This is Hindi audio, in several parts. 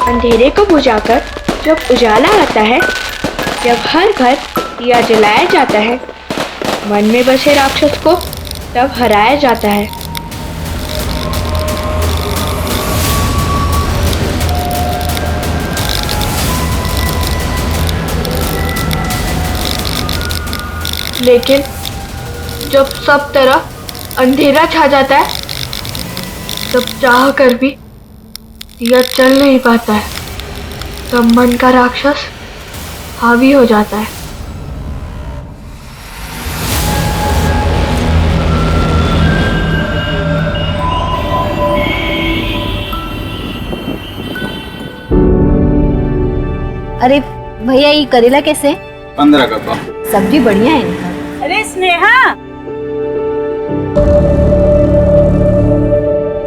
अंधेरे को बुझाकर जब उजाला आता है, जब हर घर दिया जलाया जाता है, मन में बसे राक्षस को तब हराया जाता है। लेकिन जब सब तरफ अंधेरा छा जाता है, तब चाह कर भी दिया चल नहीं पाता है। तब मन का राक्षस हावी हो जाता है। अरे भैया, ये करेला कैसे? 15 का पाव। सब्जी बढ़िया है इनका। अरे स्नेहा,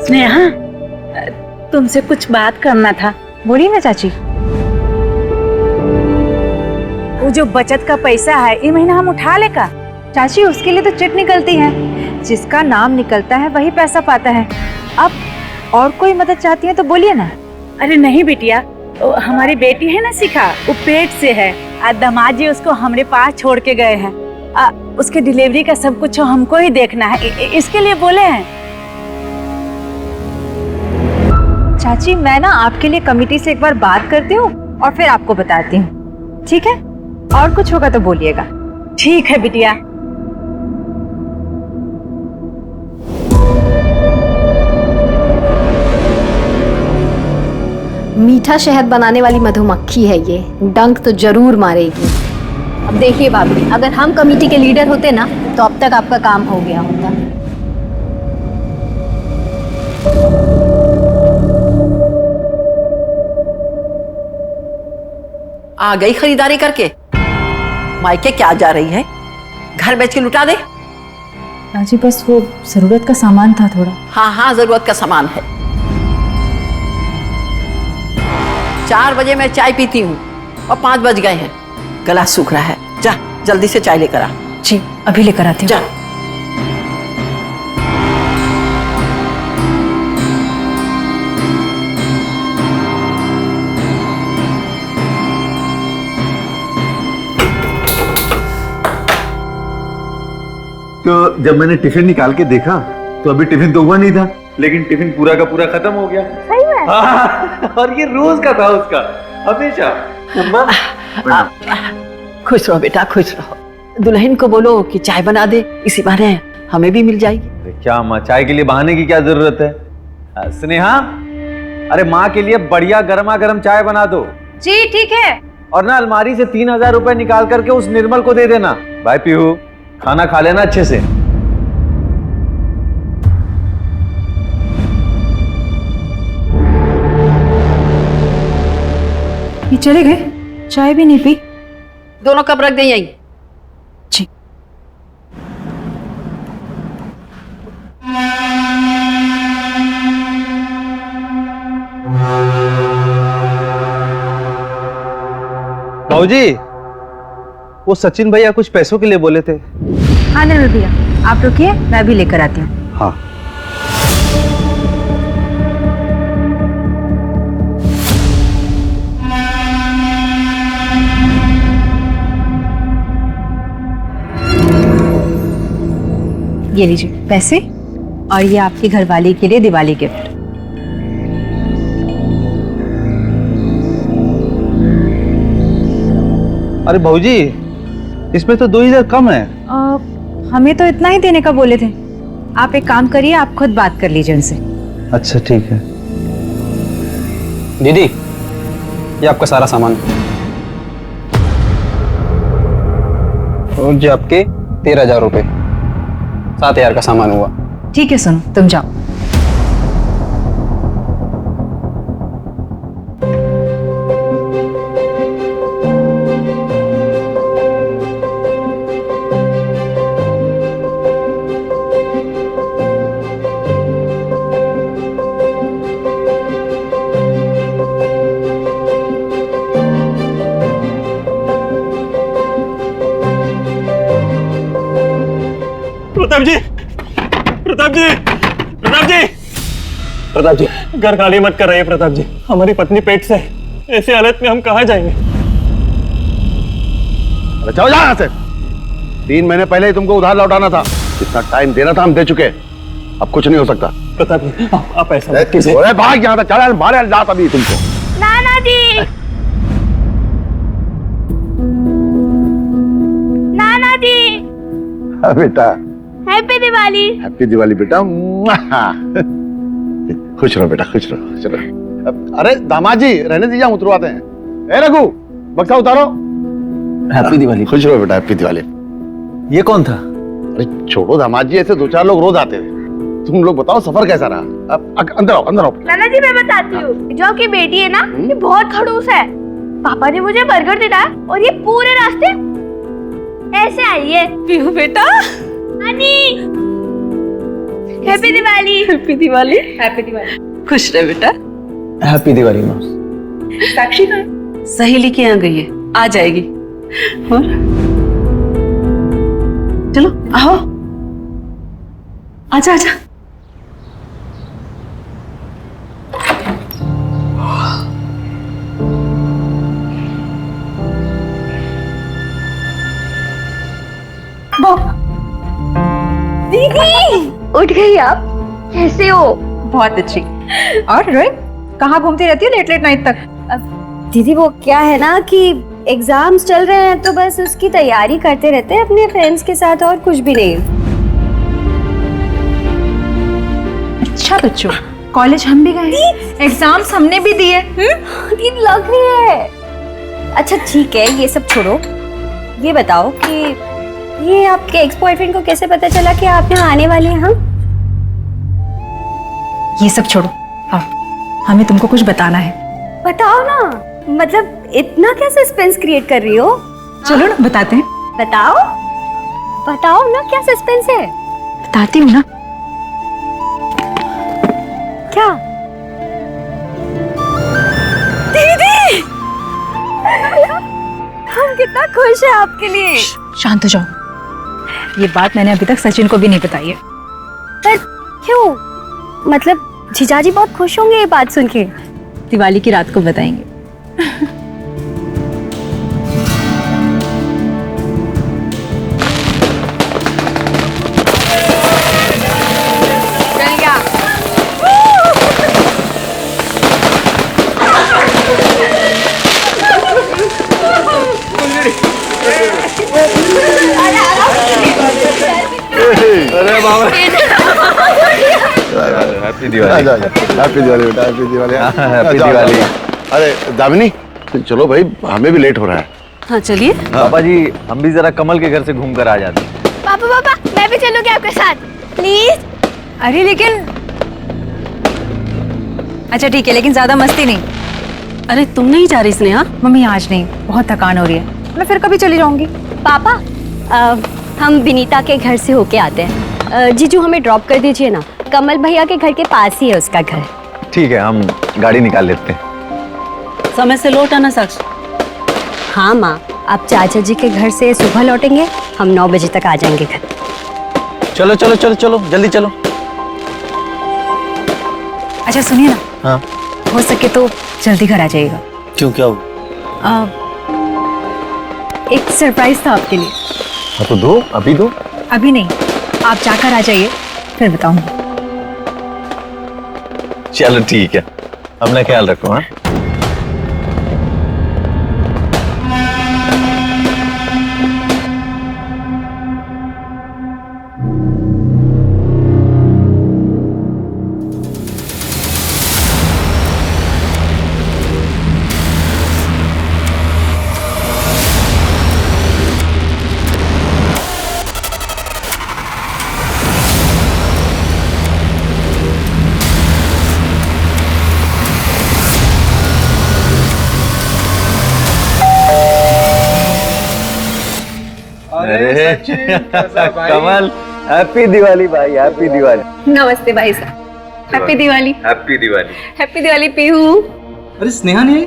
स्नेहा, तुमसे कुछ बात करना था। बोलिए ना चाची। वो जो बचत का पैसा है, ये महीना हम उठा लेगा। चाची, उसके लिए तो चिट निकलती है। जिसका नाम निकलता है वही पैसा पाता है। अब और कोई मदद चाहती है तो बोलिए ना। अरे नहीं बिटिया, हमारी बेटी है ना शिखा, वो पेट से है। दामाद जी उसको हमारे पास छोड़ के गए हैं। उसके डिलीवरी का सब कुछ हमको ही देखना है, इसके लिए बोले हैं। चाची, मैं ना आपके लिए कमेटी से एक बार बात करती हूँ और फिर आपको बताती हूँ, ठीक है? और कुछ होगा तो बोलिएगा। ठीक है बिटिया। मीठा शहद बनाने वाली मधुमक्खी है ये, डंक तो जरूर मारेगी। अब देखिए भाभी, अगर हम कमेटी के लीडर होते ना तो अब तक आपका काम हो गया होता। आ गई खरीदारी करके? मायके क्या जा रही है? घर बेच के लुटा दे। राजी, बस वो जरूरत का सामान था थोड़ा। हाँ हाँ, जरूरत का सामान है। 4 बजे मैं चाय पीती हूँ और 5 बज गए हैं। गला सूख रहा है। जा जल्दी से चाय लेकर आ। जी, अभी लेकर आती हूँ। जा। तो जब मैंने टिफिन निकाल के देखा तो अभी टिफिन तो हुआ नहीं था, लेकिन टिफिन पूरा का पूरा खत्म हो गया। सही में? और ये रोज का था उसका, हमेशा। खुश रहो बेटा, खुश रहो। दुल्हन को बोलो कि चाय बना दे, इसी बहाने हमें भी मिल जाएगी। क्या अम्मा, चाय के लिए बहाने की क्या जरूरत है? स्नेहा, अरे माँ के लिए बढ़िया गर्मा गर्म चाय बना दो। जी ठीक है। और ना अलमारी से 3000 रुपए निकाल करके उस निर्मल को दे देना। भाई पीहू, खाना खा लेना अच्छे से। ये चले गए? चाय भी नहीं पी? दोनों कब रख दे यहीं? जी। भाऊजी, वो सचिन भैया कुछ पैसों के लिए बोले थे। हाँ निर्मल भैया, आप रुकिए, मैं भी लेकर आती हूँ। हाँ। ये लीजिए पैसे, और ये आपकी घरवाली के लिए दिवाली गिफ्ट। अरे भाऊजी, इसमें तो 2000 कम है। हमें तो इतना ही देने का बोले थे। आप एक काम करिए, आप खुद बात कर लीजिए उनसे। अच्छा ठीक है। दीदी, ये आपका सारा सामान और जो आपके 13,000 रुपये, 7,000 का सामान हुआ। ठीक है, सुनो तुम जाओ। प्रताप जी, प्रताप जी, प्रताप जी, प्रताप जी, घर खाली मत कर रही प्रताप जी, हमारी पत्नी पेट से है। ऐसी हालत में हम कहाँ जाएंगे? अरे चलो यहाँ से। 3 महीने पहले ही तुमको उधार लौटाना था, इतना टाइम देना था, हम दे चुके। अब कुछ नहीं हो सकता। प्रताप जी, आप ऐसा मत कीजिए। अरे भाग यहाँ से, चल मारे लात अभी तुमको। नाना जी, नाना जी। हाँ बेटा, हैप्पी दिवाली। हैप्पी दिवाली बेटा। खुश रहो बेटा, खुश रहो, खुश रहो। अरे दामाद जी, रहने दीजिए, हम उतरवाते हैं। ए रघु, बक्सा उतारो। हैप्पी दिवाली। खुश रहो बेटा, हैप्पी दिवाली। ये कौन था? अरे छोड़ो दामाद जी, ऐसे 2-4 लोग रोज आते थे। तुम लोग बताओ सफर कैसा रहा? अब अंदर आओ, अंदर आओ। नाना जी मैं बताती हूँ, जो आपकी बेटी है ना, ये बहुत खड़ूस है। पापा ने मुझे बर्गर दिलाया और ये पूरे रास्ते ऐसे आई है। पीहू बेटा, happy Diwali. Happy Diwali. Happy Diwali. खुश रहे बेटा। हैप्पी दिवाली माँ। साक्षी कहाँ? सहेली के यहाँ गई है, आ जाएगी। और चलो आओ, आजा आजा। दीदी, उठ गई आप? कैसे हो? बहुत अच्छी। और रोहित, कहाँ घूमती रहती है लेट लेट नाइट तक? दीदी वो क्या है ना कि एग्जाम्स चल रहे हैं तो बस उसकी तैयारी करते रहते हैं अपने फ्रेंड्स के साथ, और कुछ भी नहीं। अच्छा बच्चों, कॉलेज हम भी गए, एग्जाम्स हमने भी दिए। दीदी लग रही है। अच्छा ठीक है, ये सब छोड़ो, ये बताओ कि ये आपके एक्स बॉयफ्रेंड को कैसे पता चला कि आप यहाँ आने वाले हैं? हम ये सब छोड़ो, आओ, हमें तुमको कुछ बताना है। बताओ ना, मतलब इतना क्या सस्पेंस क्रिएट कर रही हो? चलो ना बताते हैं। बताओ बताओ ना, क्या सस्पेंस है? बताती हूँ ना। क्या? दीदी हम कितना खुश हैं आपके लिए। शांत हो जाओ, ये बात मैंने अभी तक सचिन को भी नहीं बताई है। पर क्यों? मतलब जीजाजी बहुत खुश होंगे ये बात सुन के। दिवाली की रात को बताएंगे। अरे बाबा, हैप्पी दिवाली। हैप्पी दिवाली बेटा, हैप्पी दिवाली। हैप्पी दिवाली। अरे दामिनी, चलो भाई, हमें भी लेट हो रहा है। हाँ चलिए। पापा जी, हम भी जरा कमल के घर से घूम कर आ जाते हैं। पापा मैं भी चलूंगी आपके साथ, प्लीज। अरे लेकिन अच्छा ठीक है, लेकिन ज्यादा मस्ती नहीं। अरे तुम नहीं जा रही स्नेहा? मम्मी आज नहीं, बहुत थकान हो रही है, मैं फिर कभी चली जाऊंगी। पापा हम विनीता के घर से होके आते हैं। जीजू हमें ड्रॉप कर दीजिए ना, कमल भैया के घर के पास ही है उसका घर। ठीक है, हम गाड़ी निकाल लेते हैं। समय से लौट आना साक्षी। हाँ माँ, आप चाचा जी के घर से सुबह लौटेंगे, हम 9 बजे तक आ जाएंगे घर। चलो चलो चलो चलो, जल्दी चलो। अच्छा सुनिए ना, हाँ। हो सके तो जल्दी घर आ जाइएगा। क्यों, क्या हो? एक सरप्राइज था आपके लिए। हाँ तो दो, अभी दो। अभी नहीं, आप जाकर आ जाइए, फिर बताऊंगी। चलो ठीक है, अपना ख्याल रखो। हाँ कमल, हैप्पी दिवाली भाई, हैप्पी दिवाली। नमस्ते भाई साहब, happy Diwali. Happy Diwali. Happy Diwali Pihu. अरे स्नेहा नहीं?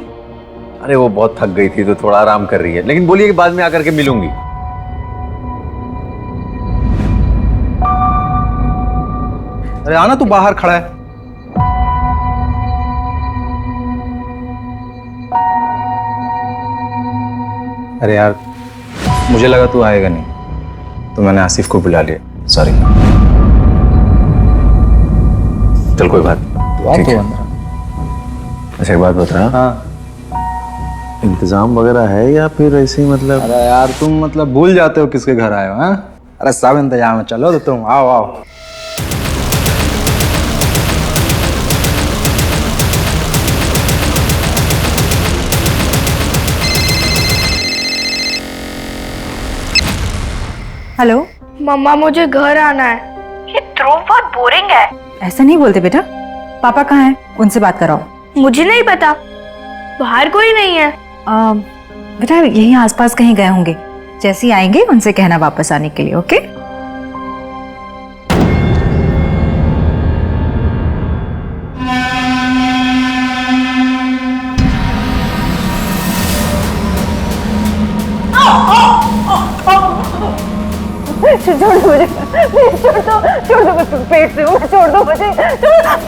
अरे वो बहुत थक गई थी तो थोड़ा आराम कर रही है, लेकिन बोलिए कि बाद में आकर के मिलूंगी। अरे आना, तू बाहर खड़ा है। अरे यार, मुझे लगा तू आएगा नहीं, तो मैंने आसिफ को बुला लिया। सॉरी। चल कोई बात ठीक है। अच्छा एक बात बता, हाँ। इंतजाम वगैरह है या फिर ऐसे ही मतलब? अरे यार तुम मतलब भूल जाते हो किसके घर आए हो? हाँ, अरे सब इंतजाम है, चलो तो तुम आओ आओ। हेलो। मम्मा मुझे घर आना है। ये ध्रुव बहुत बोरिंग है। ऐसा नहीं बोलते बेटा, पापा कहाँ हैं? उनसे बात कराओ। मुझे नहीं पता, बाहर कोई नहीं है। बेटा यहीं आसपास कहीं गए होंगे, जैसे ही आएंगे उनसे कहना वापस आने के लिए। ओके? छोड़ दो मुझे, छोड़ दो मैं पेट से हूँ, छोड़ दो मुझे, छोड़ दो।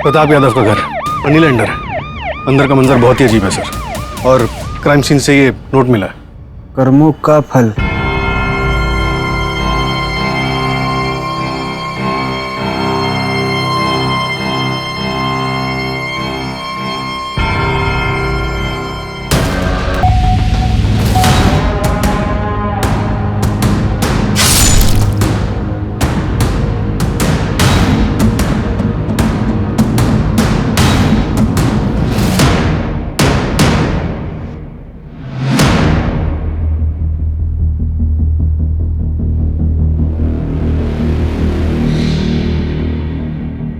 प्रताप यादव का घर मनी लैंडर है। अंदर का मंजर बहुत ही अजीब है सर, और क्राइम सीन से ये नोट मिला है। कर्मों का फल।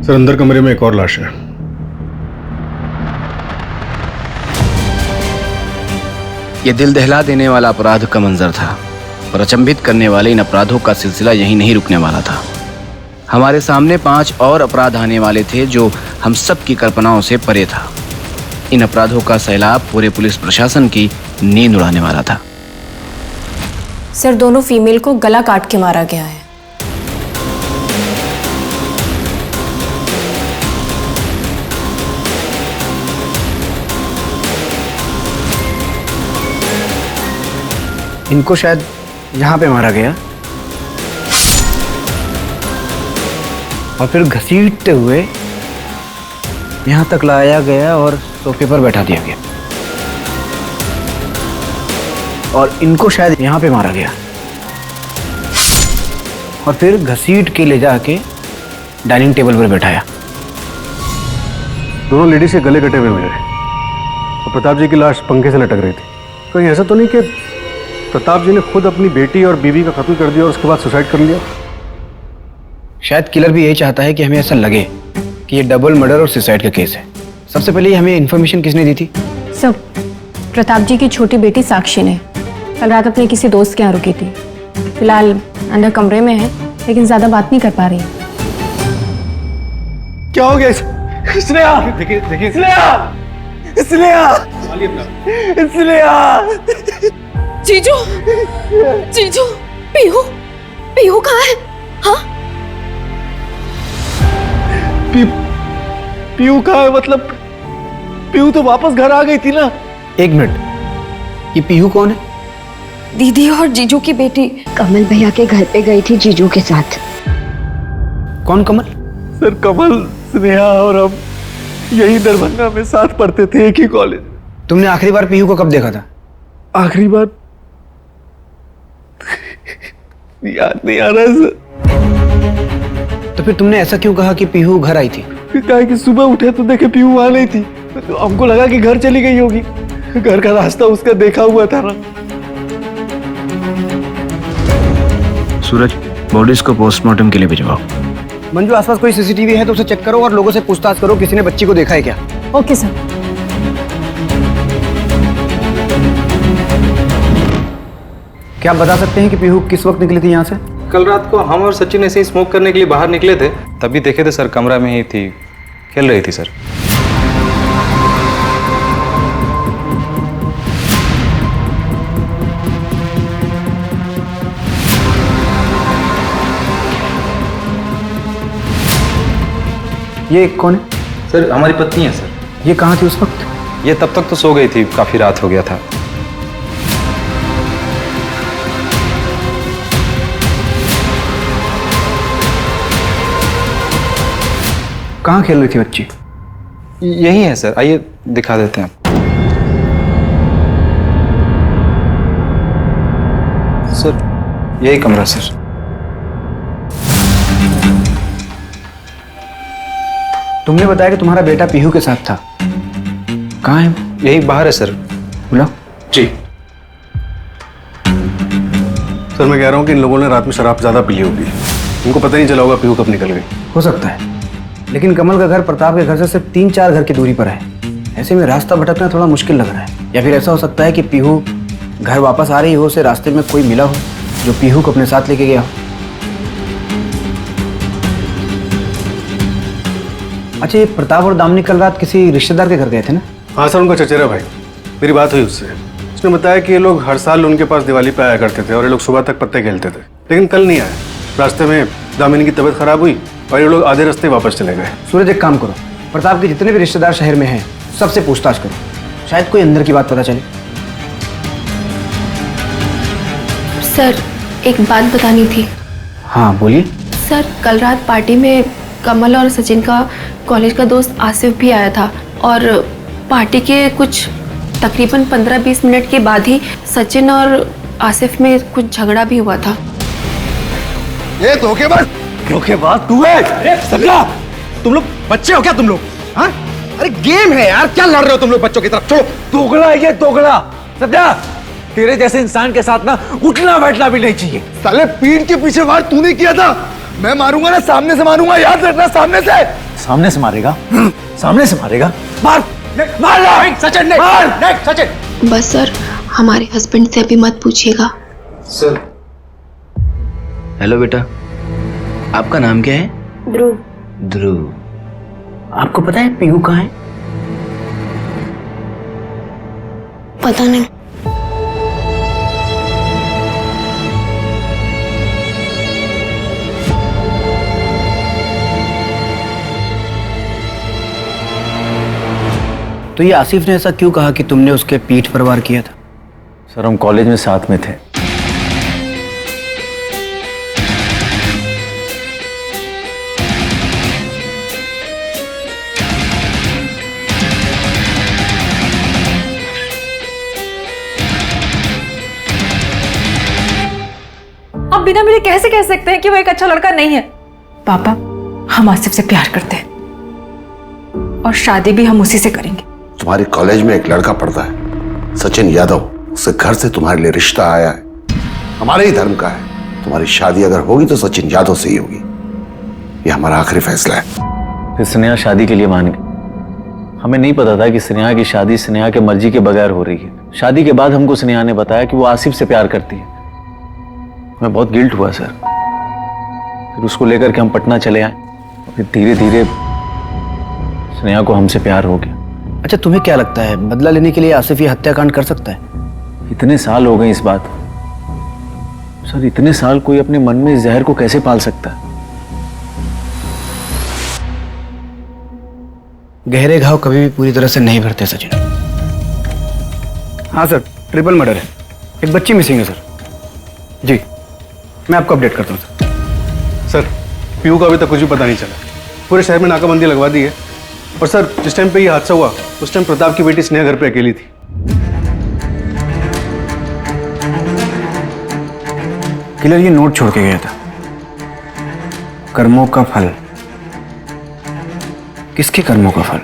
सर अंदर कमरे में एक और लाश है। ये दिल दहला देने वाला अपराध का मंजर था, और अचंभित करने वाले इन अपराधों का सिलसिला यहीं नहीं रुकने वाला था। हमारे सामने 5 और अपराध आने वाले थे जो हम सब की कल्पनाओं से परे था। इन अपराधों का सैलाब पूरे पुलिस प्रशासन की नींद उड़ाने वाला था। सर दोनों फीमेल को गला काट के मारा गया है। इनको शायद यहाँ पे मारा गया और फिर घसीटते हुए यहाँ तक लाया गया और सोफे पर बैठा दिया गया, और इनको शायद यहाँ पे मारा गया और फिर घसीट के ले जाके डाइनिंग टेबल पर बैठाया। दोनों लेडीज के गले कटे हुए मिले और प्रताप जी की लाश पंखे से लटक रही थी। कहीं ऐसा तो नहीं कि प्रताप जी ने खुद अपनी बेटी और बीवी का कत्ल कर दिया और उसके बाद सुसाइड कर लिया? शायद किलर भी यही चाहता है कि हमें ऐसा लगे कि ये डबल मर्डर और सुसाइड का केस है। सबसे पहले हमें इन्फॉर्मेशन किसने दी थी? सब प्रताप जी की छोटी बेटी साक्षी ने कल रात अपने किसी दोस्त के यहाँ रुकी थी। फिलहाल अंदर कमरे में है, लेकिन ज्यादा बात नहीं कर पा रही है। क्या हो गया? स्नेहा, देखिए देखिए, स्नेहा, स्नेहा, स्नेहा। जीजू, जीजू, पीहू, पीहू कहाँ है? हाँ? पीहू कहाँ है? मतलब पीहू तो वापस घर आ गई थी ना। एक मिनट, ये पीहू कौन है? दीदी और जीजू की बेटी। कमल भैया के घर पे गई थी जीजू के साथ। कौन कमल? सर कमल, स्नेहा और हम यही दरभंगा में साथ पढ़ते थे, एक ही कॉलेज। तुमने आखिरी बार पीहू को कब देखा था? आखिरी बार याद नहीं आ रहा है सर। तो फिर तुमने ऐसा क्यों कहा कि पीहू घर आई थी? फिर कहा कि सुबह उठे तो देखे पीहू वहां नहीं थी, तो हमको लगा कि घर चली गई होगी। घर का रास्ता उसका देखा हुआ था ना। सूरज, बॉडीज को पोस्टमार्टम के लिए भिजवाओ। मंजू आसपास कोई सीसीटीवी है तो उसे चेक करो और लोगों से पूछताछ करो किसी ने बच्ची को देखा है क्या। Okay sir. क्या आप बता सकते हैं कि पीहू किस वक्त निकली थी यहाँ से? कल रात को हम और सचिन ऐसे ही स्मोक करने के लिए बाहर निकले थे, तभी देखे थे सर, कमरा में ही थी, खेल रही थी सर। ये कौन है? सर हमारी पत्नी है सर। ये कहाँ थी उस वक्त? ये तब तक तो सो गई थी, काफी रात हो गया था। कहाँ खेल रही थी बच्ची? यही है सर, आइए दिखा देते हैं। सर यही कमरा सर। तुमने बताया कि तुम्हारा बेटा पीहू के साथ था, कहाँ है? यही बाहर है सर। बुलाओ। जी सर मैं कह रहा हूँ कि इन लोगों ने रात में शराब ज्यादा पी ली होगी, उनको पता नहीं चला होगा पीहू कब निकल गई। हो सकता है, लेकिन कमल का घर प्रताप के घर से सिर्फ 3-4 घर की दूरी पर है। ऐसे में रास्ता भटकना थोड़ा मुश्किल लग रहा है। या फिर ऐसा हो सकता है कि पीहू घर वापस आ रही हो, उसे रास्ते में कोई मिला हो जो पीहू को अपने साथ लेके गया हो। अच्छा, ये प्रताप और दामिनी कल रात किसी रिश्तेदार के घर गए थे ना? हाँ सर, उनका चचेरा भाई। मेरी बात हुई उससे, उसने बताया कि ये लोग हर साल उनके पास दिवाली पे आया करते थे और ये लोग सुबह तक पत्ते खेलते थे, लेकिन कल नहीं आए। रास्ते में दामिनी की तबीयत खराब हुई और ये लोग आधे रास्ते वापस चले गए। सूरज, एक काम करो, प्रताप के जितने भी रिश्तेदार शहर में हैं सबसे पूछताछ करो, शायद कोई अंदर की बात पता चले। सर एक बात बतानी थी। हाँ बोलिए। सर कल रात पार्टी में कमल और सचिन का कॉलेज का दोस्त आसिफ भी आया था और पार्टी के कुछ तकरीबन 15-20 मिनट के बाद ही सचिन और आसिफ में कुछ झगड़ा भी हुआ था। ये धोखेबाज तू है? अरे सत्या, तुम लोग बच्चे हो क्या तुम लोग? हाँ? अरे गेम है यार, क्या लड़ रहे हो तुम लोग बच्चों की तरफ? छोड़ो। दोगला है ये, दोगला। सत्या, तेरे जैसे इंसान के साथ ना उठना बैठना भी नहीं चाहिए। साले पीठ के पीछे वार तूने किया था, मैं मारूंगा ना सामने से मारूंगा, याद रखना। सामने से। सामने से मारेगा? सामने से मारेगा? मार मार सचिन ने मार सचिन। बस सर, हमारे हस्बैंड से अभी मत पूछिएगा। सर। हेलो बेटा, आपका नाम क्या है? ध्रुव। ध्रुव। आपको पता है पीहू कहाँ है? पता नहीं। तो ये आसिफ ने ऐसा क्यों कहा कि तुमने उसके पीठ पर वार किया था? सर हम कॉलेज में साथ में थे। आप बिना मेरे कैसे कह सकते हैं कि वो एक अच्छा लड़का नहीं है? पापा, हम आसिफ से प्यार करते हैं और शादी भी हम उसी से करेंगे। तुम्हारे कॉलेज में एक लड़का पढ़ता है, सचिन यादव, उससे घर से तुम्हारे लिए रिश्ता आया है, हमारे ही धर्म का है। तुम्हारी शादी अगर होगी तो सचिन यादव से ही होगी, ये हमारा आखिरी फैसला है। फिर स्नेहा शादी के लिए मान गई। हमें नहीं पता था कि स्नेहा की शादी स्नेहा के मर्जी के बगैर हो रही है। शादी के बाद हमको स्नेहा ने बताया कि वो आसिफ से प्यार करती है। मैं बहुत गिल्ट हुआ सर। फिर उसको लेकर के हम पटना चले आए, फिर धीरे धीरे स्नेहा को हमसे प्यार हो गया। अच्छा, तुम्हें क्या लगता है बदला लेने के लिए आसिफ ये हत्याकांड कर सकता है? इतने साल हो गए इस बात सर, इतने साल कोई अपने मन में इस जहर को कैसे पाल सकता है? गहरे घाव कभी भी पूरी तरह से नहीं भरते सचिन। हाँ सर, ट्रिपल मर्डर है, एक बच्ची मिसिंग है सर। जी, मैं आपको अपडेट करता हूँ सर, पीहू का अभी तक कुछ भी पता नहीं चला। पूरे शहर में नाकाबंदी लगवा दी है। और सर, जिस टाइम पे ये हादसा हुआ उस टाइम प्रताप की बेटी स्नेहा घर पे अकेली थी। किलर ये नोट छोड़ के गया था, कर्मों का फल। किसके कर्मों का फल?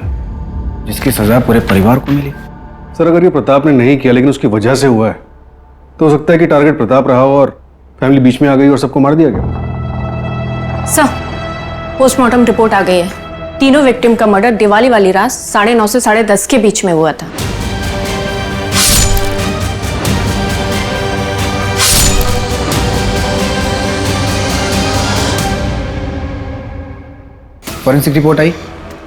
जिसकी सजा पूरे परिवार को मिली। सर, अगर ये प्रताप ने नहीं किया लेकिन उसकी वजह से हुआ है तो हो सकता है कि टारगेट प्रताप रहा हो और फैमिली बीच में आ गई और सबको मार दिया गया। सर, पोस्टमार्टम रिपोर्ट आ गई है। तीनों विक्टिम का मर्डर दिवाली वाली रात 9:30 से 10:30 के बीच में हुआ था। फॉरेंसिक रिपोर्ट आई?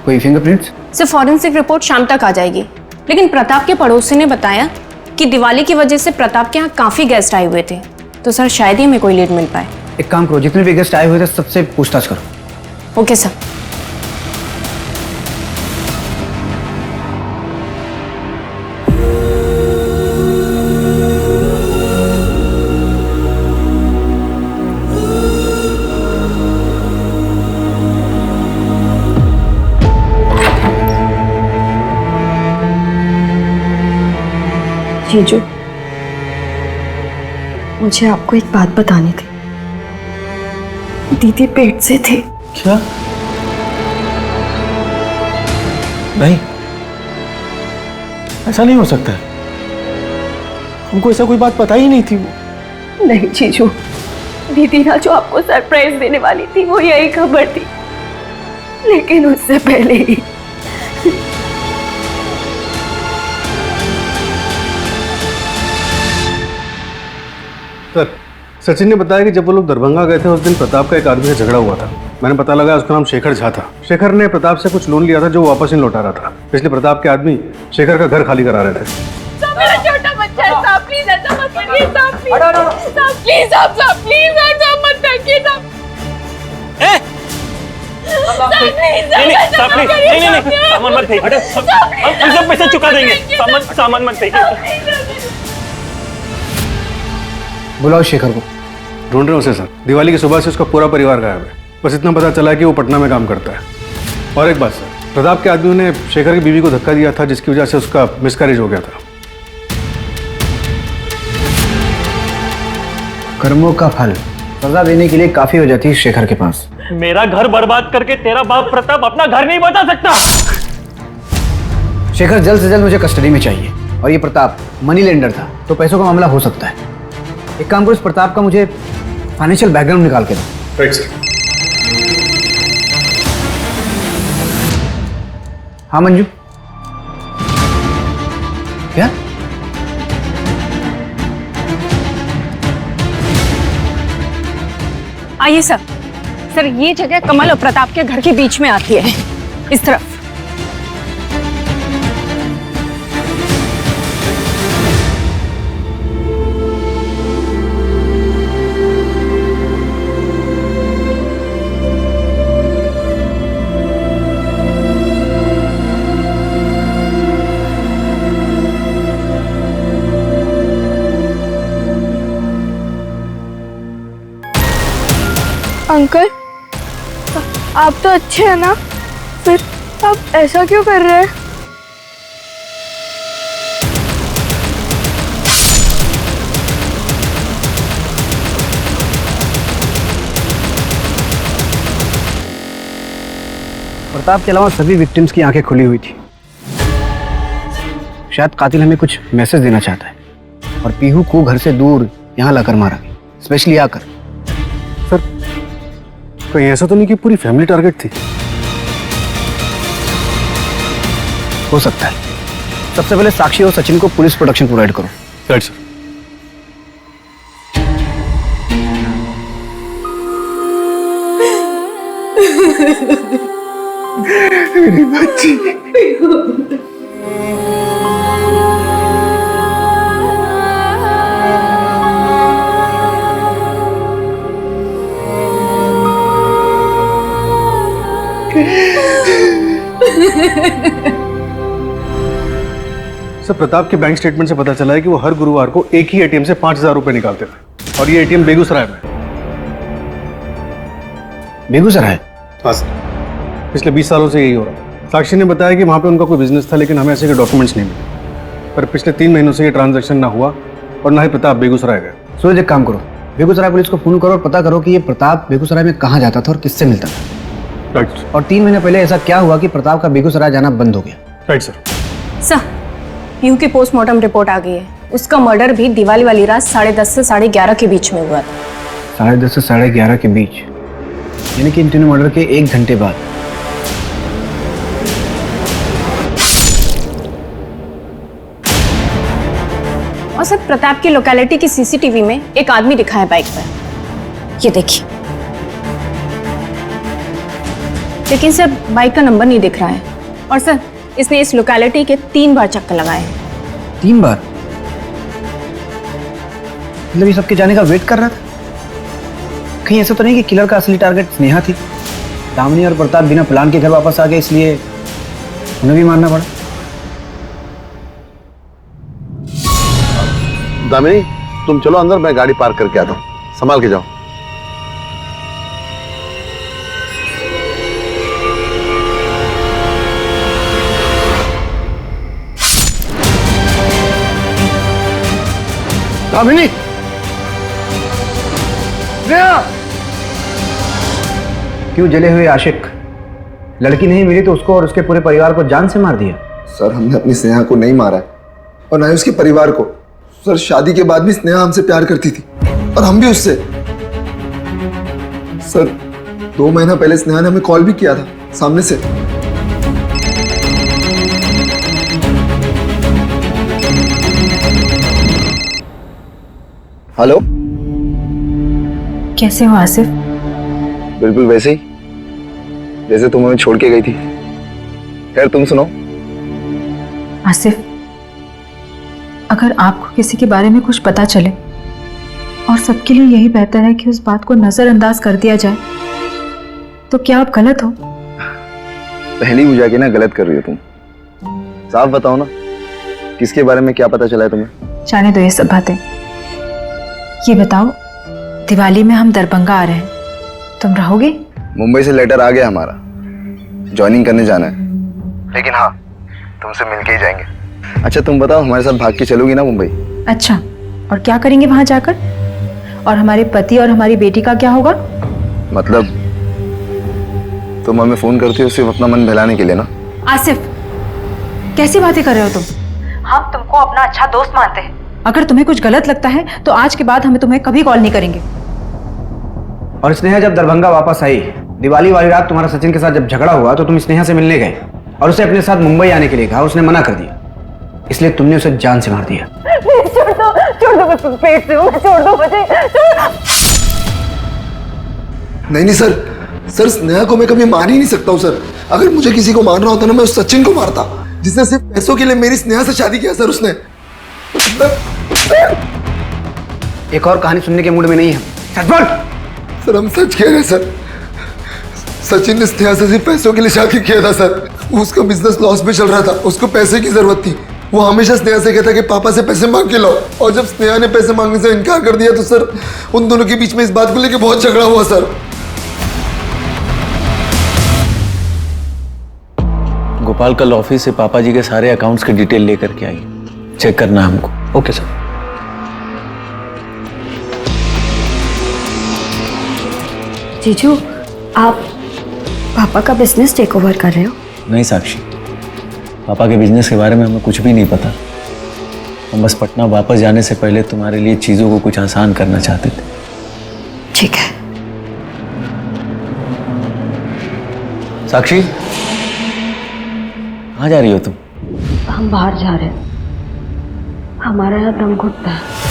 कोई फिंगरप्रिंट्स? सिर्फ फॉरेंसिक रिपोर्ट शाम तक आ जाएगी, लेकिन प्रताप के पड़ोसी ने बताया कि दिवाली की वजह से प्रताप के यहाँ काफी गेस्ट आए हुए थे, तो सर शायद ही हमें कोई लीड मिल पाए। एक काम करो, जितने भी गेस्ट आए हुए थे सबसे पूछताछ करो। Okay sir. जीजू, मुझे आपको एक बात बतानी थी। दीदी पेट से थी। क्या? नहीं, ऐसा नहीं हो सकता है। हमको ऐसा कोई बात पता ही नहीं थी। वो नहीं जीजू, दीदी ना जो आपको सरप्राइज देने वाली थी वो यही खबर थी, लेकिन उससे पहले ही। सर, सचिन ने बताया कि जब वो लोग दरभंगा गए थे उस दिन प्रताप का एक आदमी से झगड़ा हुआ था। मैंने पता लगा उसका नाम शेखर झा था। शेखर ने प्रताप से कुछ लोन लिया था जो वो वापस नहीं लौटा रहा था, इसलिए प्रताप के आदमी शेखर का घर खाली करा रहे थे। मेरा छोटा बच्चा है साहब, प्लीज ऐसा मत करिए साहब, प्लीज साहब, प्लीज ऐसा मत करिए साहब। सामान मत फेंकिए, हम सब पैसे चुका देंगे। सामान मत फेंकिए। बुलाओ शेखर को। ढूंढ रहे हो उसे सर। दिवाली की सुबह से उसका पूरा परिवार गायब है। बस इतना पता चला कि वो पटना में काम करता है। और एक बात सर, प्रताप के आदमियों ने शेखर की बीवी को धक्का दिया था, जिसकी वजह से उसका मिसकैरेज हो गया था। कर्मों का फल सजा देने के लिए काफी वजह थी शेखर के पास। मेरा घर बर्बाद करके तेरा बाप प्रताप अपना घर नहीं बचा सकता। शेखर जल्द से जल्द मुझे कस्टडी में चाहिए। और ये प्रताप मनी लेंडर था, तो पैसों का मामला हो सकता है। एक काम करो, इस प्रताप का मुझे फाइनेंशियल बैकग्राउंड निकाल के दो। Right sir. हाँ मंजू, क्या? आइए सर। सर ये जगह कमल और प्रताप के घर के बीच में आती है, इस तरफ। अंकल, आप तो अच्छे हैं ना, फिर आप ऐसा क्यों कर रहे हैं? प्रताप के अलावा सभी विक्टिम्स की आंखें खुली हुई थी। शायद कातिल हमें कुछ मैसेज देना चाहता है और पीहू को घर से दूर यहाँ लाकर मारा, स्पेशली आकर। सर, कहीं ऐसा तो नहीं कि पूरी फैमिली टारगेट थी? हो सकता है। सबसे पहले साक्षी और सचिन को पुलिस प्रोटेक्शन प्रोवाइड करो। Right sir. मेरी बच्ची। सर, प्रताप के बैंक स्टेटमेंट से पता चला है कि वो हर गुरुवार को एक ही एटीएम से 5,000 रुपए निकालते थे, और ये एटीएम बेगूसराय में। बेगूसराय? हाँ सर, पिछले 20 सालों से यही हो रहा है। साक्षी ने बताया कि वहाँ पे उनका कोई बिजनेस था, लेकिन हमें ऐसे के डॉक्यूमेंट्स नहीं मिले। पर पिछले 3 महीनों से ये ट्रांजैक्शन ना हुआ और ना ही प्रताप बेगूसराय गए। सूरज, एक काम करो, बेगूसराय पुलिस को फोन करो और पता करो कि ये प्रताप बेगूसराय में कहाँ जाता था और किससे मिलता था। राइट। और 3 महीने पहले ऐसा क्या हुआ कि प्रताप का बेगूसराय जाना बंद हो गया? Right sir. सर, पीहू की पोस्टमार्टम रिपोर्ट आ गई है। उसका मर्डर भी दिवाली वाली रात 10:30 से 11:30 के बीच में हुआ था। 10:30 से 11:30 के बीच? यानी कि इन तीनों मर्डर के 1 घंटे बाद। और सर प्रताप की लोकेलिटी की सीसीटीवी में एक आदमी दिखा है बाइक पर, ये देखिए। लेकिन सर बाइक का नंबर नहीं दिख रहा है। और सर इसने इस लोकेलिटी के 3 बार चक्कर लगाए हैं। 3 बार? मतलब ये सबके जाने का वेट कर रहा था? कहीं ऐसा तो नहीं कि किलर का असली टारगेट स्नेहा थी? दामिनी और प्रताप बिना प्लान के घर वापस आ गए, इसलिए उन्हें भी मारना पड़ा। दामिनी, तुम चलो अंदर, मैं गाड़ी पार्क करके आता हूँ, संभाल के जाओ। दामिनी, क्यों जले हुए आशिक? लड़की नहीं मिली तो उसको और उसके पूरे परिवार को जान से मार दिया? सर हमने अपनी स्नेहा को नहीं मारा है और ना ही उसके परिवार को। सर शादी के बाद भी स्नेहा हमसे प्यार करती थी और हम भी उससे। सर 2 महीना पहले स्नेहा ने हमें कॉल भी किया था सामने से। हेलो, कैसे हो आसिफ? बिल्कुल वैसे ही जैसे तुम हमें छोड़ के गई थी। खैर तुम सुनो। आसिफ, अगर आपको किसी के बारे में कुछ पता चले और सबके लिए यही बेहतर है कि उस बात को नजरअंदाज कर दिया जाए, तो क्या आप गलत हो? पहली बुझा के ना गलत कर रही हो तुम। साफ बताओ ना, किसके बारे में क्या पता चला है तुम्हें? जाने दो ये सब बातें। ये बताओ, दिवाली में हम दरभंगा आ रहे हैं, तुम रहोगे? मुंबई से लेटर आ गया हमारा, ज्वाइनिंग करने जाना है। लेकिन हाँ, तुमसे मिलके ही जाएंगे। अच्छा तुम बताओ, हमारे साथ भाग के चलोगी ना मुंबई? अच्छा, और क्या करेंगे वहां जाकर? और हमारे पति और हमारी बेटी का क्या होगा? मतलब तुम हमें फोन करती हो सिर्फ अपना मन बहलाने के लिए ना? आसिफ, कैसी बातें कर रहे हो तुम? हम तुमको अपना अच्छा दोस्त मानते हैं। अगर तुम्हें कुछ गलत लगता है तो आज के बाद हमें तुम्हें कभी कॉल नहीं करेंगे। और स्नेहा जब दरभंगा वापस आई, दिवाली वाली रात तुम्हारा सचिन के साथ जब झगड़ा हुआ तो तुम स्नेहा से मिलने गए और उसे अपने साथ मुंबई आने के लिए कहा। उसने मना कर दिया, इसलिए तुमने उसे जान से मार दिया। छोड़ दो मैं पेट से हूँ, छोड़ दो मुझे। नहीं सर, सर स्नेहा को मैं कभी मार ही नहीं सकता हूँ सर। अगर मुझे किसी को मारना होता ना, मैं उस सचिन को मारता जिसने सिर्फ पैसों के लिए मेरी स्नेहा से शादी किया। सर उसने एक और कहानी सुनने के मूड में नहीं है। सच बोल। सर हम सच कह रहे हैं सर। सचिन ने स्नेहा से सिर्फ पैसों के लिए शादी किया था सर। उसका बिजनेस लॉस में चल रहा था, उसको पैसे की जरूरत थी। वो हमेशा स्नेहा से कहता कि पापा से पैसे मांग के लाओ, और जब स्नेहा ने पैसे मांगने से इनकार कर दिया तो सर उन दोनों के बीच में इस बात को लेकर बहुत झगड़ा हुआ सर। गोपाल कल ऑफिस से पापा जी के सारे अकाउंट्स के डिटेल लेकर के आई, चेक करना है हमको। Okay sir. जीजू, आप पापा का बिजनेस टेक ओवर कर रहे हो? नहीं साक्षी, पापा के बिजनेस के बारे में हमें कुछ भी नहीं पता। हम बस पटना वापस जाने से पहले तुम्हारे लिए चीजों को कुछ आसान करना चाहते थे। ठीक है। साक्षी, कहाँ जा रही हो तुम? हम बाहर जा रहे हैं, हमारा यहाँ दम घुटता है।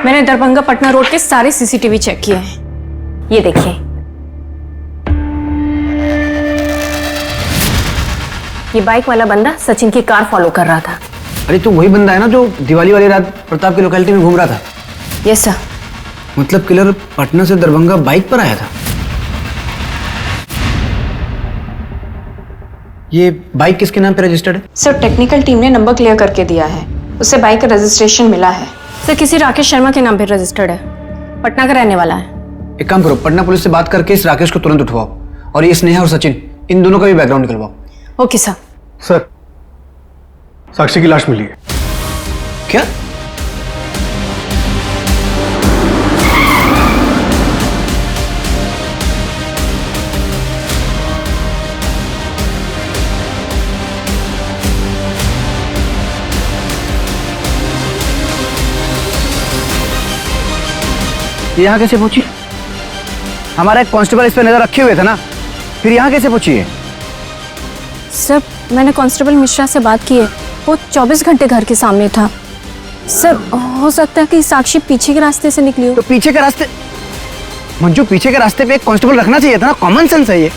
मैंने दरभंगा पटना रोड के सारे सीसीटीवी चेक किए हैं, ये देखिए। ये बाइक वाला बंदा सचिन की कार फॉलो कर रहा था। अरे तो वही बंदा है ना जो दिवाली वाली रात प्रताप की लोकेलिटी में घूम रहा था? Yes sir. मतलब किलर पटना से दरभंगा बाइक पर आया था? ये बाइक किसके नाम पे रजिस्टर्ड है? सर टेक्निकल टीम ने नंबर क्लियर करके दिया है, उससे बाइक का रजिस्ट्रेशन मिला है। सर किसी राकेश शर्मा के नाम पे रजिस्टर्ड है, पटना का रहने वाला है। एक काम करो, पटना पुलिस से बात करके इस राकेश को तुरंत उठवाओ और ये स्नेहा और सचिन इन दोनों का भी बैकग्राउंड निकलवाओ। Okay sir. सर, साक्षी की लाश मिली है। क्या? ये यहाँ कैसे पहुंची? हमारा एक कांस्टेबल इस पे नजर रखे हुए थे ना, फिर यहाँ कैसे पहुंची है? सर मैंने कांस्टेबल मिश्रा से बात की है, वो 24 घंटे घर के सामने था। सर हो सकता है कि साक्षी पीछे के रास्ते से निकली हो। तो पीछे के रास्ते? मंजू, पीछे के रास्ते पे एक कांस्टेबल रखना चाहिए था ना, कॉमन सेंस है ये।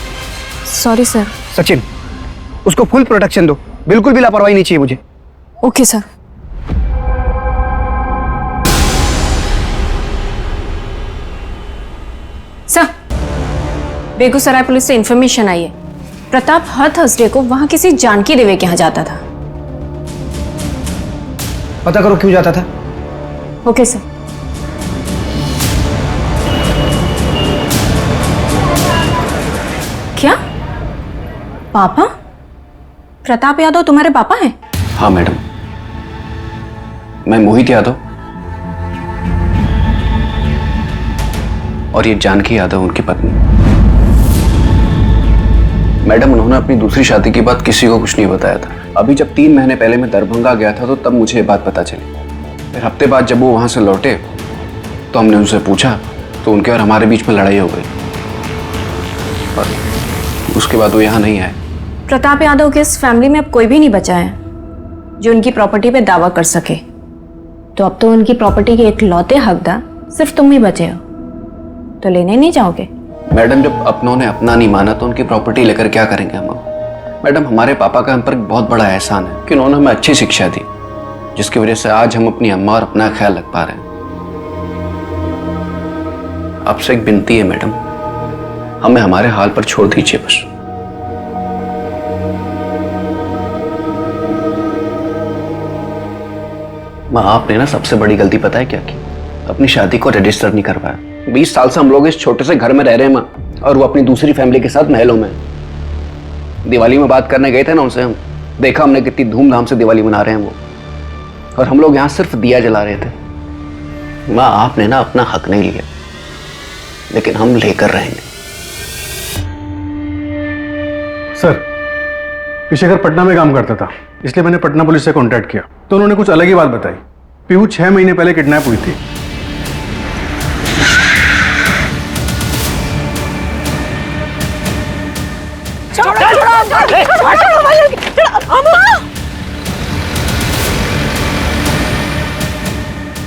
Sorry sir. सचिन, उसको फुल प्रोटेक्शन दो, बिल्कुल भी लापरवाही नहीं चाहिए मुझे। Okay sir. Sir Begusarai police से इंफॉर्मेशन आई है, प्रताप हर थर्सडे को वहां किसी जानकी देवे के यहाँ जाता था। पता करो क्यों जाता था। Okay sir. क्या पापा? प्रताप यादव तुम्हारे पापा हैं? हाँ मैडम, मैं मोहित यादव और ये जानकी यादव उनकी पत्नी। मैडम, उन्होंने अपनी दूसरी शादी की बात किसी को कुछ नहीं बताया था। अभी जब 3 महीने पहले मैं दरभंगा गया था तो तब मुझे ये बात पता चली। फिर हफ्ते बाद जब वो वहां से लौटे तो हमने उनसे पूछा तो उनके और हमारे बीच में लड़ाई हो गई और उसके बाद वो यहाँ नहीं आए। प्रताप यादव के इस फैमिली में अब कोई भी नहीं बचा है जो उनकी प्रॉपर्टी पे दावा कर सके, तो अब तो उनकी प्रॉपर्टी के इकलौते हकदार सिर्फ तुम ही बचे हो, तो लेने नहीं जाओगे? मैडम, जब अपनों ने अपना नहीं माना तो उनकी प्रॉपर्टी लेकर क्या करेंगे हम? मैडम, हमारे पापा का हम पर बहुत बड़ा एहसान है कि उन्होंने हमें अच्छी शिक्षा दी, जिसकी वजह से आज हम अपनी अम्मा और अपना ख्याल रख पा रहे हैं। आपसे एक विनती है मैडम, हमें हमारे हाल पर छोड़ दीजिए बस। माँ, आपने ना सबसे बड़ी गलती पता है क्या की? अपनी शादी को रजिस्टर नहीं करवाया। 20 साल से हम लोग इस छोटे से घर में रह रहे हैं माँ, और वो अपनी दूसरी फैमिली के साथ महलों में। दिवाली में बात करने गए थे ना उनसे, हम देखा हमने कितनी धूमधाम से दिवाली मना रहे हैं वो, और हम लोग यहाँ सिर्फ दिया जला रहे थे। माँ, आपने ना अपना हक नहीं लिया, लेकिन हम लेकर रहेंगे। सर, शेखर पटना में काम करता था, इसलिए मैंने पटना पुलिस से कांटेक्ट किया तो उन्होंने कुछ अलग ही बात बताई। पीहू 6 महीने पहले किडनैप हुई थी।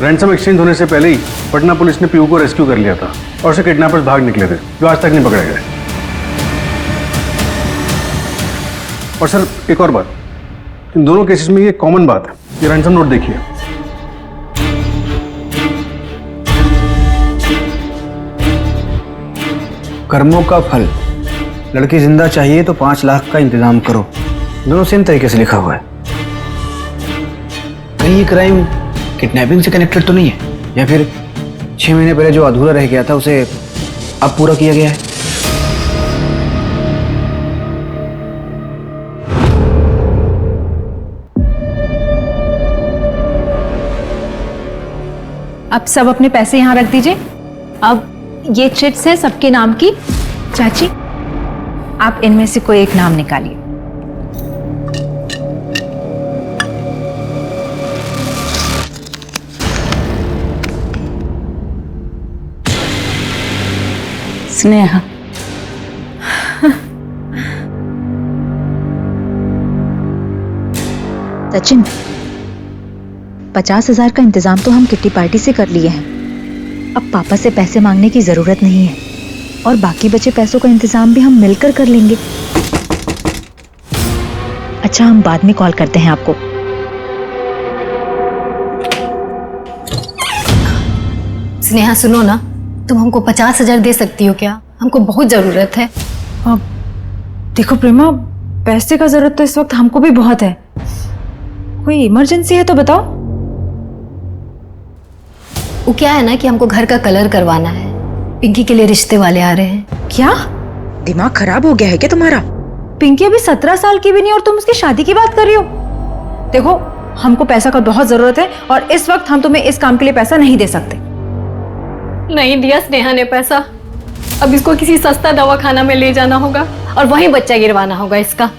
रैंसम एक्सचेंज होने से पहले ही पटना पुलिस ने पीहू को रेस्क्यू कर लिया था और उसे किडनैपर्स भाग निकले थे जो आज तक नहीं पकड़े गए। और सर, एक और बात, इन दोनों केसेस में ये कॉमन बात है। ये रैंसम नोट देखिए। कर्मों का फल, लड़की जिंदा चाहिए तो 5 लाख का इंतजाम करो, दोनों सेम तरीके से लिखा हुआ है। कहीं ये क्राइम किडनैपिंग से कनेक्टेड तो नहीं है, या फिर 6 महीने पहले जो अधूरा रह गया था उसे अब पूरा किया गया है? अब सब अपने पैसे यहाँ रख दीजिए। अब ये चिट्स है सबके नाम की। चाची, आप इनमें से कोई एक नाम निकालिए। स्नेहा। सचिन, 50,000 का इंतजाम तो हम किट्टी पार्टी से कर लिए हैं। अब पापा से पैसे मांगने की जरूरत नहीं है और बाकी बचे पैसों का इंतजाम भी हम मिलकर कर लेंगे। अच्छा, हम बाद में कॉल करते हैं आपको। स्नेहा सुनो ना, तुम हमको 50,000 दे सकती हो क्या? हमको बहुत जरूरत है। देखो प्रेमा, पैसे का जरूरत तो इस वक्त हमको भी बहुत है। कोई इमरजेंसी है तो बताओ। वो क्या है ना कि हमको घर का कलर करवाना है, पिंकी के लिए रिश्ते वाले आ रहे हैं। क्या दिमाग खराब हो गया है क्या तुम्हारा? पिंकी अभी 17 साल की भी नहीं और तुम उसकी शादी की बात कर रही हो। देखो, हमको पैसा का बहुत जरूरत है और इस वक्त हम तुम्हें इस काम के लिए पैसा नहीं दे सकते। नहीं दिया स्नेहा ने पैसा। अब इसको किसी सस्ता दवाखाना में ले जाना होगा और वहीं बच्चा गिरवाना होगा इसका।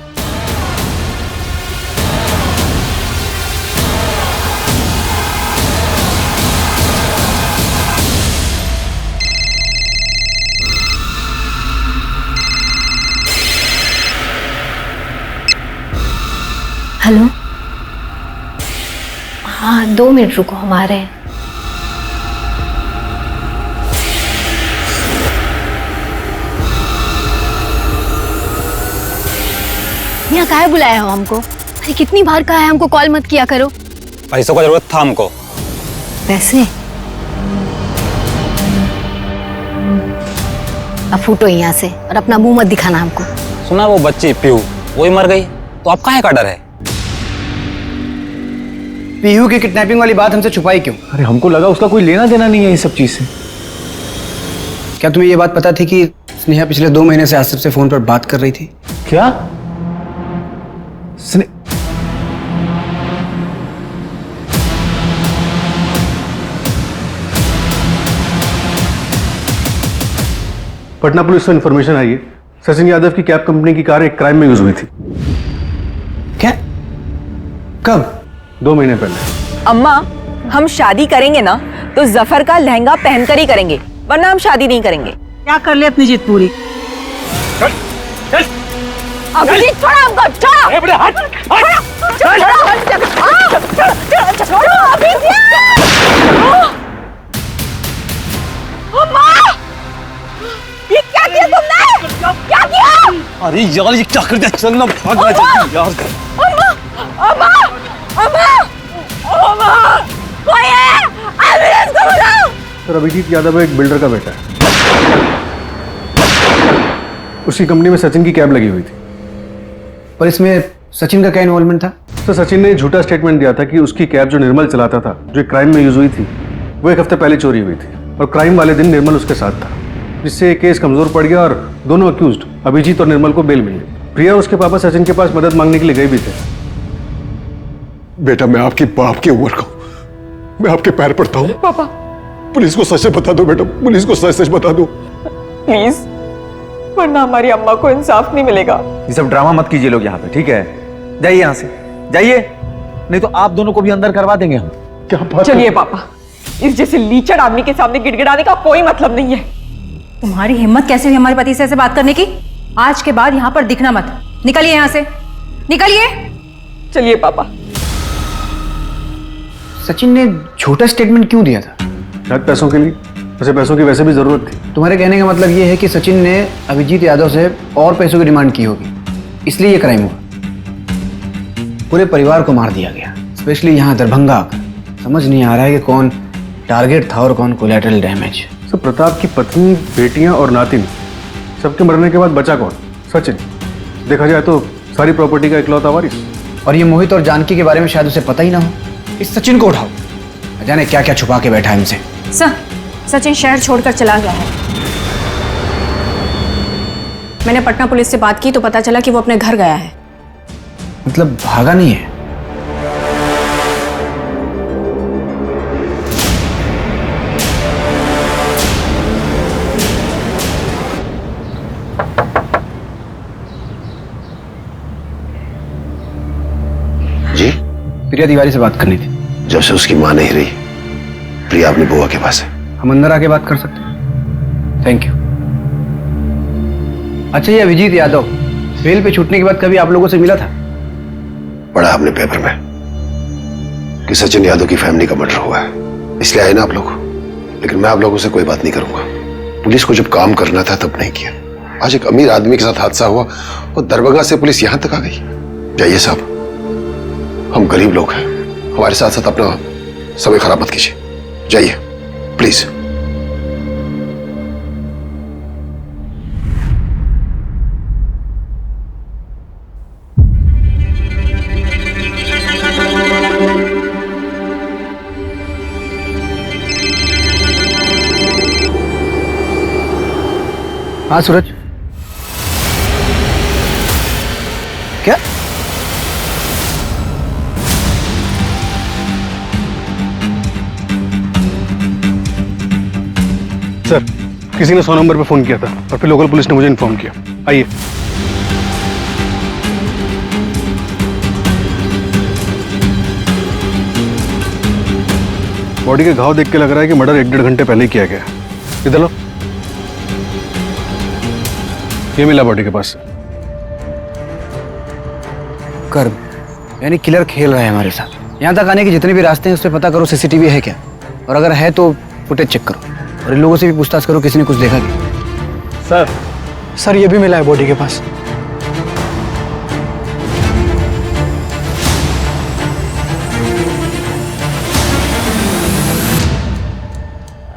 हेलो, हाँ 2 मिनट रुको, हम आ रहे हैं। यहाँ काहे बुलाया हो हमको? अरे कितनी बार कहा है हमको कॉल मत किया करो। पैसों का जरूरत था हमको। पैसे? अब फूटो यहाँ से और अपना मुंह मत दिखाना हमको। सुना वो बच्ची पीहू वही मर गई, तो अब काहे का डर है? पीहू की किडनैपिंग वाली बात हमसे छुपाई क्यों? अरे हमको लगा उसका कोई लेना देना नहीं है इस सब चीज से। क्या तुम्हें ये बात पता थी कि स्नेहा पिछले 2 महीने से आसिफ से फोन पर बात कर रही थी? क्या? पटना पुलिस से इन्फॉर्मेशन आई है, सचिन यादव की कैब कंपनी की कार एक क्राइम में यूज हुई थी। क्या? कब? 2 महीने पहले। अम्मा, हम शादी करेंगे ना तो जफर का लहंगा पहनकर ही करेंगे, वरना हम शादी नहीं करेंगे। क्या कर ले अपनी जिद पूरी। अभिजीत छोड़ो हमको, छोड़ो। हट, छोड़ो अभिजीत। अम्मा, ये क्या किया तुमने? क्या किया? अरे यार ये क्या कर दिया, चल ना भागना जल्दी यार। अम्मा, अम्मा, अम्मा, अम्मा, कोई है? एम्बुलेंस को बुलाओ। सर, अभिजीत यादव एक बिल्डर का बेटा है। उसकी कंपनी में सचिन की कैब लगी हुई थी। पर इसमें सचिन का क्या इन्वॉल्वमेंट था? तो सचिन ने झूठा स्टेटमेंट दिया था कि उसकी कैब जो निर्मल चलाता था, जो क्राइम में यूज हुई थी, वो 1 हफ्ते पहले चोरी हुई थी और क्राइम वाले दिन निर्मल उसके साथ था, जिससे केस कमजोर पड़ गया और दोनों अक्यूज्ड अभिजीत और निर्मल को बेल मिल गई। प्रिया और उसके पापा सचिन के पास मदद मांगने के लिए गए भी थे। बेटा, मैं आपकी बाप की उम्र का हूं, मैं आपके पैर पड़ता हूं। पापा, पुलिस को सच बता दो बेटा, पुलिस को सच बता दो प्लीज, वरना हमारी अम्मा को इंसाफ नहीं मिलेगा। ये सब ड्रामा मत कीजिए लोग यहाँ पे, ठीक है? जाइए यहाँ से, जाइए, नहीं तो आप दोनों को भी अंदर करवा देंगे हम। क्या बात? चलिए पापा, इस जैसे लीचड़ आदमी के सामने गिड़गिड़ाने का कोई मतलब नहीं है। तुम्हारी हिम्मत कैसे हुई हमारे पति से ऐसे बात करने की? आज के बाद यहाँ पर दिखना मत। निकलिए यहाँ से, निकलिए। चलिए पापा। सचिन ने झूठा स्टेटमेंट क्यों दिया था? शायद पैसों के लिए। वैसे पैसों की वैसे भी जरूरत थी। तुम्हारे कहने का मतलब ये है कि सचिन ने अभिजीत यादव से और पैसों की डिमांड की होगी, इसलिए ये क्राइम हुआ। पूरे परिवार को मार दिया गया, स्पेशली यहाँ दरभंगा आकर। समझ नहीं आ रहा है कि कौन टारगेट था और कौन कोलैटरल डैमेज। सर, प्रताप की पत्नी, बेटियां और नातिन, सबके मरने के बाद बचा कौन? सचिन। देखा जाए तो सारी प्रॉपर्टी का इकलौता वारिस। और ये मोहित और जानकी के बारे में शायद उसे पता ही ना हो। इस सचिन को उठाओ, न जाने क्या क्या छुपा के बैठा है हमसे। सचिन शहर छोड़कर चला गया है। मैंने पटना पुलिस से बात की तो पता चला कि वो अपने घर गया है। मतलब भागा नहीं है? जी? प्रिया तिवारी से बात करनी थी। जब से उसकी मां नहीं रही, प्रिया अपनी बुआ के पास है। हम अंदर आके बात कर सकते हैं? Thank you. अच्छा, ये अभिजीत यादव बेल पे छूटने के बाद कभी आप लोगों से मिला था? पढ़ा हमने पेपर में कि सचिन यादव की फैमिली का मर्डर हुआ है, इसलिए आए ना आप लोग। लेकिन मैं आप लोगों से कोई बात नहीं करूंगा। पुलिस को जब काम करना था तब नहीं किया। आज एक अमीर आदमी के साथ हादसा हुआ और दरभंगा से पुलिस यहां तक आ गई। जाइए साहब, हम गरीब लोग हैं, हमारे साथ साथ अपना समय खराब मत कीजिए। जाइए प्लीज। हाँ सूरज, क्या? सर, किसी ने 100 नंबर पे फोन किया था और फिर लोकल पुलिस ने मुझे इन्फॉर्म किया। आइए। बॉडी के घाव देख के लग रहा है कि मर्डर 1-1.5 घंटे पहले ही किया गया। इधर लो, ये मिला बॉडी के पास। कर यानी किलर खेल रहा है हमारे साथ। यहाँ तक आने के जितने भी रास्ते हैं उस पर पता करो सीसीटीवी है क्या, और अगर है तो फुटेज चेक करो, और इन लोगों से भी पूछताछ करो किसी ने कुछ देखा क्या। सर ये भी मिला है बॉडी के पास।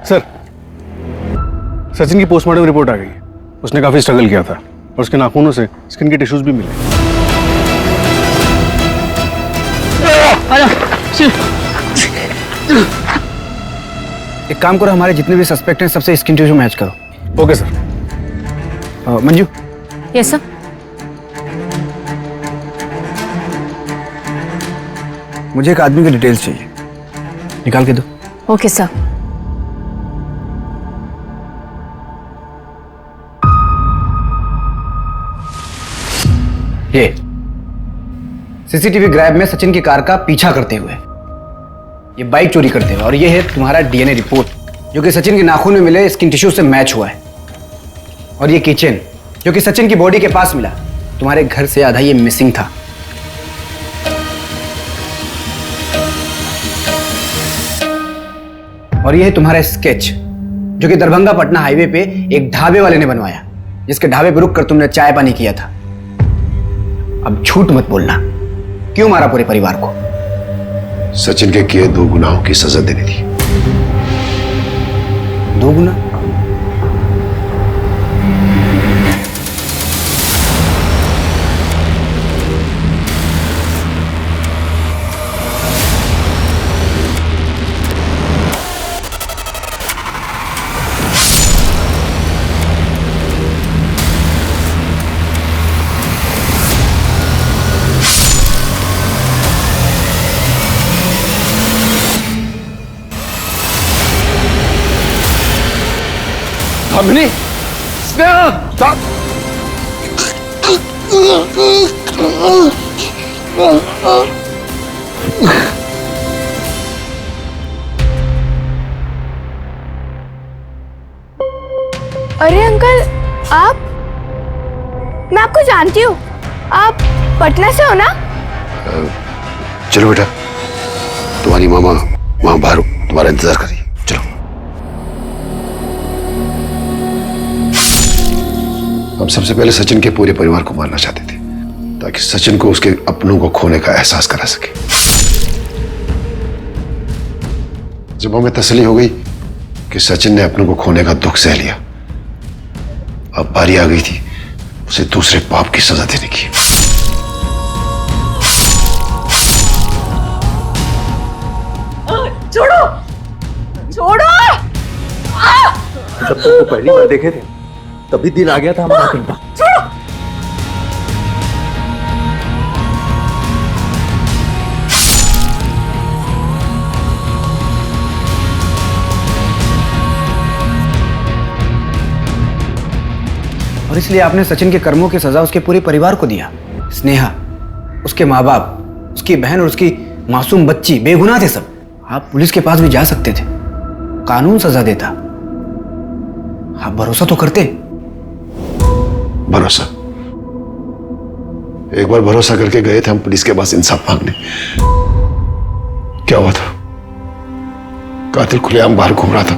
सर, सचिन की पोस्टमार्टम रिपोर्ट आ गई। उसने काफी स्ट्रगल किया था और उसके नाखूनों से स्किन के टिश्यूज भी मिले। एक काम करो, हमारे जितने भी सस्पेक्ट हैं सबसे स्किन टिश्यू मैच करो। Okay sir. Manju. Yes sir. मुझे एक आदमी की डिटेल्स चाहिए, निकाल के दो। Okay sir. ये सीसीटीवी ग्रैब में सचिन की कार का पीछा करते हुए, ये बाइक चोरी करते हुए, और ये है तुम्हारा डीएनए रिपोर्ट जो कि सचिन के नाखून में मिले स्किन टिश्यू से मैच हुआ है, और ये किचन जो कि सचिन की बॉडी के पास मिला, तुम्हारे घर से आधा ये मिसिंग था। और ये है तुम्हारा स्केच जो कि दरभंगा पटना हाईवे पे एक ढाबे वाले ने बनवाया, जिसके ढाबे पे रुक कर तुमने चाय पानी किया था। अब झूठ मत बोलना, क्यों मारा पूरे परिवार को? सचिन के किए 2 गुनाहों की सजा देनी थी। 2 गुना? हमने अरे अंकल, आप? मैं आपको जानती हूँ, आप पटना से हो ना? चलो बेटा, तुम्हारी मामा वहां बाहर तुम्हारा इंतजार करिए। चलो। हम सबसे पहले सचिन के पूरे परिवार को मारना चाहते थे ताकि सचिन को उसके अपनों को खोने का एहसास करा सके। जब हमें तसल्ली हो गई कि सचिन ने अपनों को खोने का दुख सह लिया, अब बारी आ गई थी उसे दूसरे पाप की सजा देने की। छोड़ो, छोड़ो! जब तुमको पहली बार देखे थे तभी दिल आ गया था हमारा कहीं पर। और इसलिए आपने सचिन के कर्मों की सजा उसके पूरे परिवार को दिया। स्नेहा, उसके माँ बाप, उसकी बहन और उसकी मासूम बच्ची बेगुनाह थे सब। आप पुलिस के पास भी जा सकते थे, कानून सजा देता। आप भरोसा तो करते। भरोसा? एक बार भरोसा करके गए थे हम पुलिस के पास इंसाफ मांगने। क्या हुआ था? कातिल खुलेआम बाहर घूम रहा था।